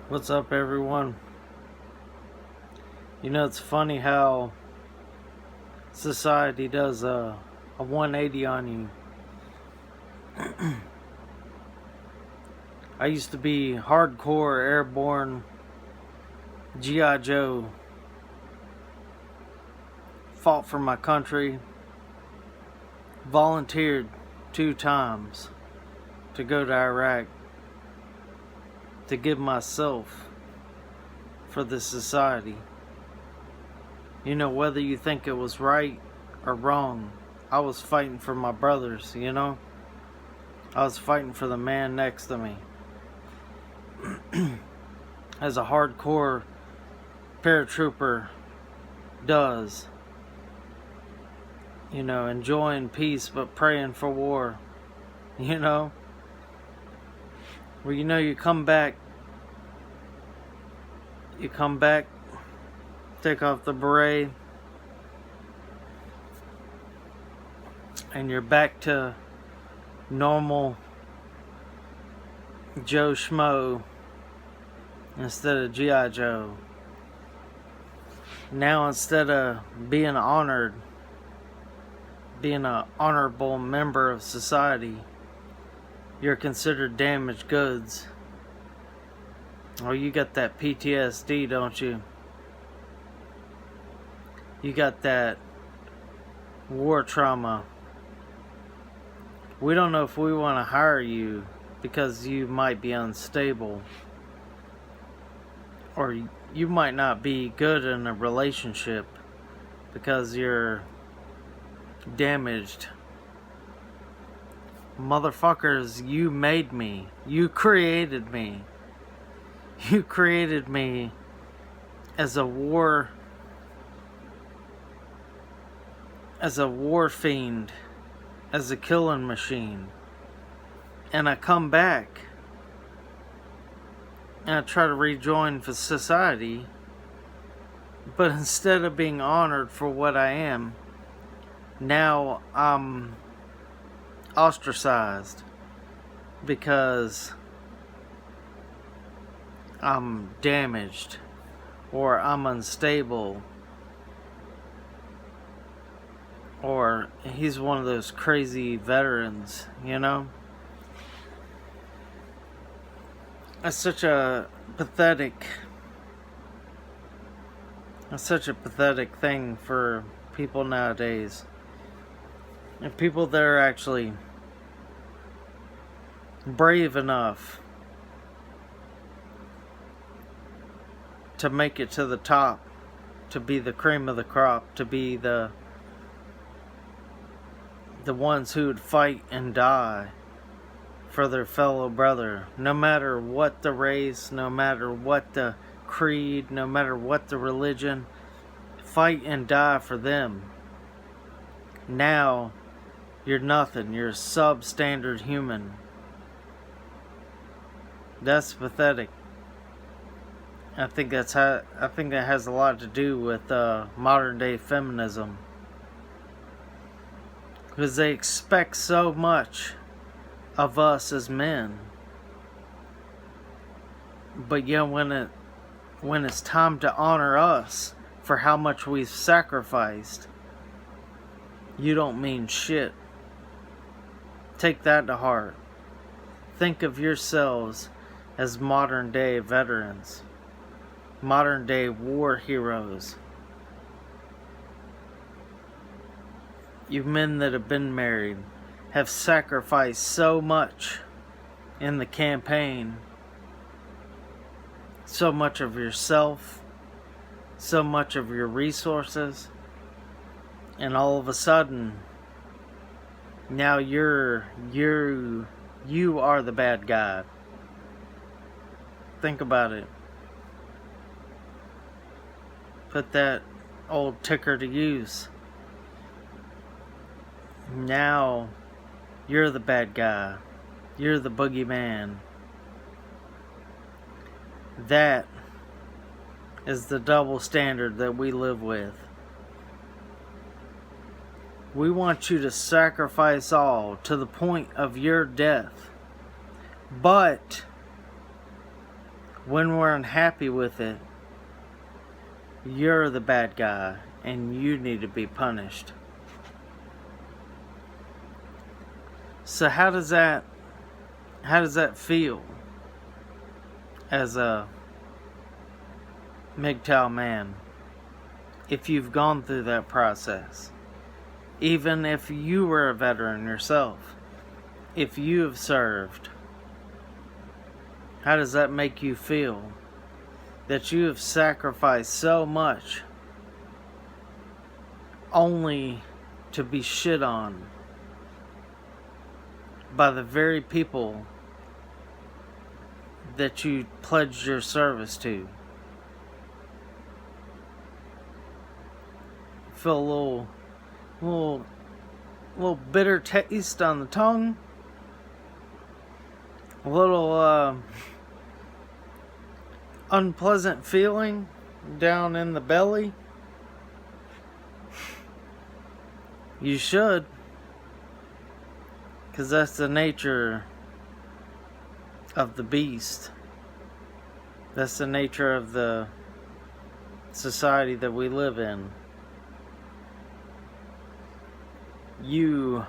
What's up, everyone? It's funny how society does a 180 on you. I used to be hardcore airborne G.I. Joe, fought for my country, volunteered 2 times to go to Iraq to give myself for this society. Whether you think it was right or wrong, I was fighting for my brothers, I was fighting for the man next to me. As a hardcore paratrooper does. Enjoying peace but praying for war. Where you come back, take off the beret, and you're back to normal Joe Schmo instead of G.I. Joe. Now, instead of being honored, being an honorable member of society, you're considered damaged goods. Oh, you got that PTSD, don't you? You got that war trauma. We don't know if we want to hire you because you might be unstable, or you might not be good in a relationship because you're damaged. Motherfuckers, you made me. You created me. You created me as a war fiend, as a killing machine. And I come back and I try to rejoin for society, but instead of being honored for what I am, now I'm ostracized because I'm damaged or I'm unstable, or he's one of those crazy veterans, It's such a pathetic thing for people nowadays. And people that are actually brave enough to make it to the top, to be the cream of the crop, to be the ones who would fight and die for their fellow brother, no matter what the race, no matter what the creed, no matter what the religion, fight and die for them. Now you're nothing. You're a substandard human. That's pathetic. I think that has a lot to do with modern day feminism, because they expect so much of us as men, but when it's time to honor us for how much we've sacrificed, you don't mean shit. Take that to heart. Think of yourselves as modern day veterans, modern day war heroes. You men that have been married have sacrificed so much in the campaign, so much of yourself, so much of your resources, and all of a sudden now you are the bad guy. Think about it. Put that old ticker to use. Now you're the bad guy. You're the boogeyman. That is the double standard that we live with. We want you to sacrifice all to the point of your death. But When we're unhappy with it, you're the bad guy and you need to be punished. So how does that feel as a MGTOW man if you've gone through that process? Even if you were a veteran yourself, if you have served, how does that make you feel? That you have sacrificed so much only to be shit on by the very people that you pledged your service to. Feel a little bitter taste on the tongue. A little unpleasant feeling down in the belly. You should, because that's the nature of the beast. That's the nature of the society that we live in. You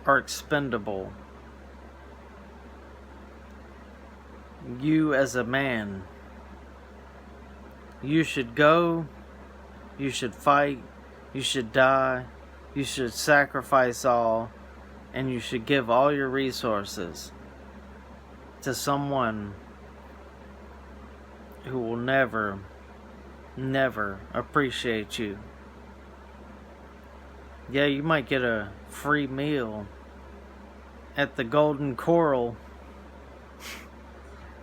are expendable. You as a man, you should go, you should fight, you should die, you should sacrifice all, and you should give all your resources to someone who will never appreciate you. Yeah, you might get a free meal at the Golden Coral,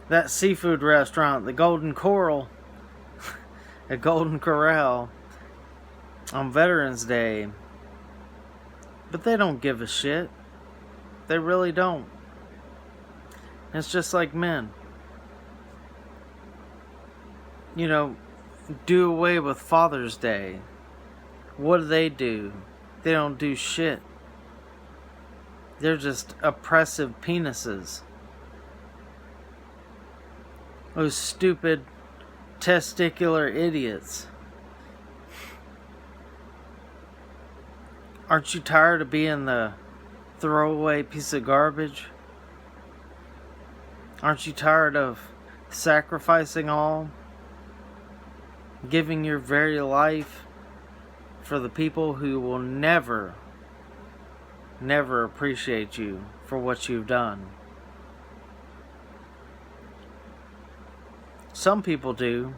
that seafood restaurant, the Golden Coral, at Golden Corral, on Veterans Day. But they don't give a shit. They really don't. It's just like men. You know, do away with Father's Day. What do? They don't do shit. They're just oppressive penises. Those stupid testicular idiots. Aren't you tired of being the throwaway piece of garbage? Aren't you tired of sacrificing all? Giving your very life for the people who will never appreciate you for what you've done. Some people do.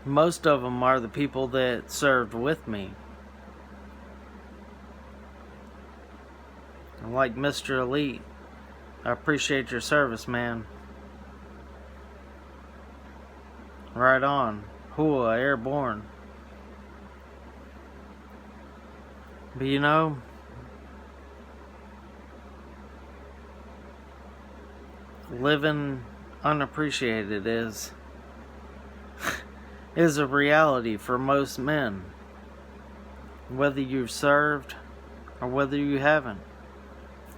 Most of them are the people that served with me. Like Mr. Elite, I appreciate your service, man. Right on. Hua, airborne. But you know, living unappreciated is a reality for most men. Whether you've served or whether you haven't.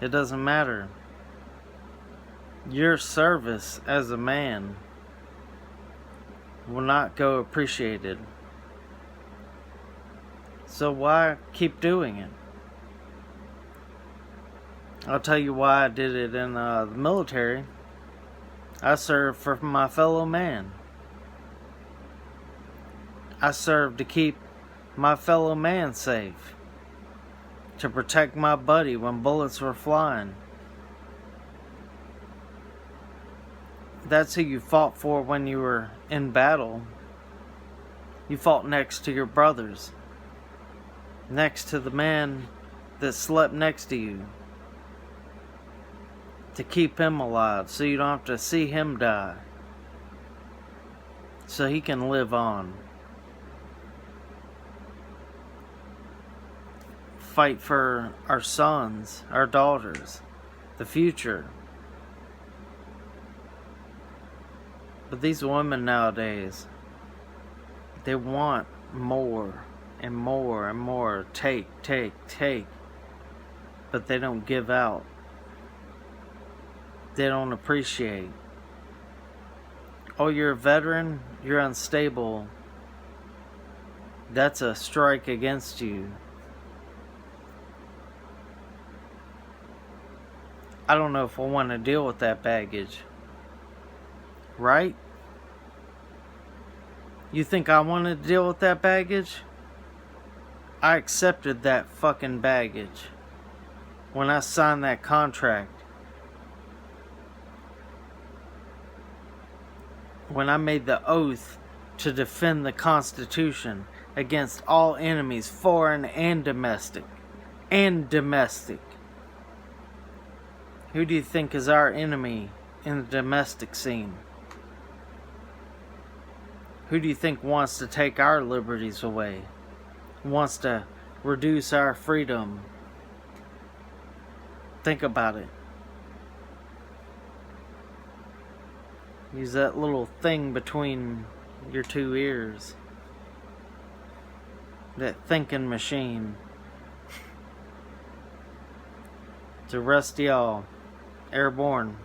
It doesn't matter. Your service as a man will not go appreciated. So why keep doing it? I'll tell you why I did it in the military. I served for my fellow man. I served to keep my fellow man safe. To protect my buddy when bullets were flying. That's who you fought for when you were in battle. You fought next to your brothers. Next to the man that slept next to you. To keep him alive so you don't have to see him die. So he can live on. Fight for our sons, our daughters, the future. But these women nowadays, they want more and more and more. Take. But they don't give out. They don't appreciate. Oh, you're a veteran? You're unstable. That's a strike against you. I don't know if I want to deal with that baggage. Right? You think I want to deal with that baggage? I accepted that fucking baggage when I signed that contract. When I made the oath to defend the Constitution against all enemies, foreign and domestic. And domestic. Who do you think is our enemy in the domestic scene? Who do you think wants to take our liberties away? Wants to reduce our freedom? Think about it. Use that little thing between your two ears. That thinking machine. To rest y'all. Airborne.